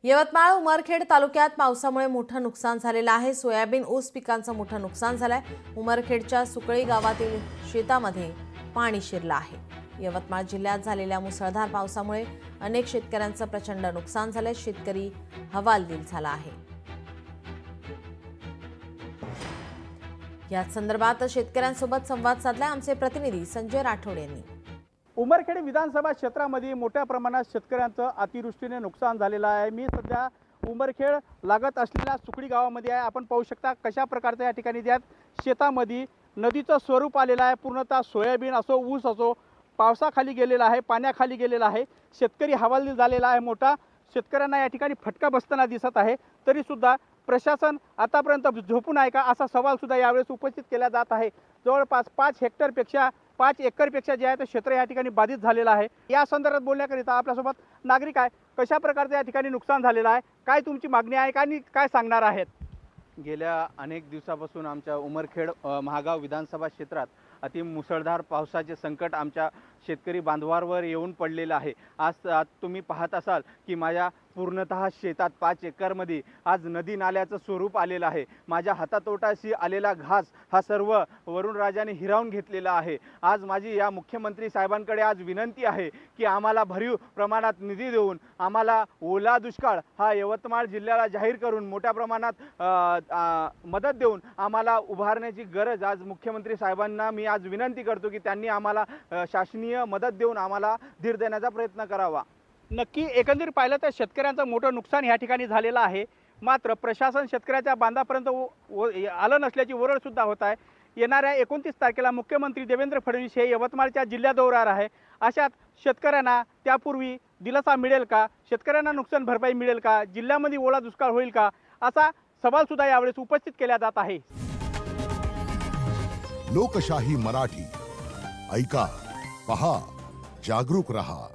यवतमाळ उमरखेड तालुक्यात पावसामुळे मोठं नुकसान झालेलं आहे। सोयाबीन ऊस पिकांचं मोठं नुकसान झालंय। उमरखेडच्या सुकळी गावातील शेतामध्ये पाणी शिरलं आहे। यवतमाळ जिल्ह्यात झालेल्या मुसळधार पावसामुळे अनेक शेतकऱ्यांचं प्रचंड नुकसान झालंय। शेतकरी हवालदिल झाला आहे। या संदर्भात शेतकऱ्यांसोबत संवाद साधलाय आमचे प्रतिनिधी संजय राठोड यांनी। उमरखेड विधानसभा क्षेत्रामध्ये मोठ्या प्रमाणात शेतकऱ्यांचं अतिवृष्टीने नुकसान झालेलं आहे। मी सध्या उमरखेड लागत असलेल्या सुकळी गावामध्ये आहे। आपण पाहू शकता कशा प्रकारच्या या ठिकाणी त्यात शेतामध्ये नदीचं स्वरूप आलेलं आहे। पूर्णतः सोयाबीन असो ऊस असो पावसाखाली गेलेला आहे, पाण्याखाली गेलेला आहे। शेतकरी हवालदिल झालेला आहे। मोठा शेतकऱ्यांना या ठिकाणी फटका बसताना दिसत आहे। तरी सुद्धा प्रशासन आतापर्यंत झोपून आहे का असा सवाल सुद्धा यावेळेस उपस्थित केला जात आहे। जवळपास 5 एकरपेक्षा जे आहे ते क्षेत्र या ठिकाणी बाधित झालेलं आहे। या संदर्भात बोलण्याकरिता आपल्यासोबत नागरिक आहे। कशा प्रकारचं या ठिकाणी नुकसान झालेलं आहे, काय तुमची मागणी आहे आणि काय सांगणार आहेत? गेल्या अनेक दिवसापासून आमच्या उमरखेड महागाव विधानसभा क्षेत्रात अति मुसळधार पावसाचे संकट आमच्या शेतकरी बांधवांवर येऊन पडलेलं आहे। आज तुम्ही पाहत असाल की माझ्या पूर्णतः शेतात 5 एकरमध्ये आज नदी नाल्याचं स्वरूप आलेलं आहे। माझ्या हातातोटाशी आलेला घास हा सर्व वरुणराजाने हिरावून घेतलेला आहे। आज माझी या मुख्यमंत्री साहेबांकडे आज विनंती आहे की आम्हाला भरीव प्रमाणात निधी देऊन आम्हाला ओला दुष्काळ हा यवतमाळ जिल्ह्याला जाहीर करून मोठ्या प्रमाणात मदत देऊन आम्हाला उभारण्याची गरज आज मुख्यमंत्री साहेबांना मी आज विनंती करतो की त्यांनी आम्हाला शासनीय मदत देऊन आम्हाला धीर देण्याचा प्रयत्न करावा। नक्की एकंदरीत पाहिलं तर शेतकऱ्यांचं मोठं नुकसान या ठिकाणी झालेलं आहे। मात्र प्रशासन शेतकऱ्याच्या बांधापर्यंत आलं नसल्याची ओरड सुद्धा होत आहे। येणाऱ्या 29 तारखेला मुख्यमंत्री देवेंद्र फडणवीस हे यवतमाळच्या जिल्ह्या दौऱ्यावर आहे। अशात शेतकऱ्यांना त्यापूर्वी दिलासा मिळेल का, शेतकऱ्यांना नुकसान भरपाई मिळेल का, जिल्ह्यामध्ये ओला दुष्काळ होईल का असा सवाल सुद्धा यावेळेस उपस्थित केला जात आहे। लोकशाही मराठी ऐका, पहा, जागरूक रहा।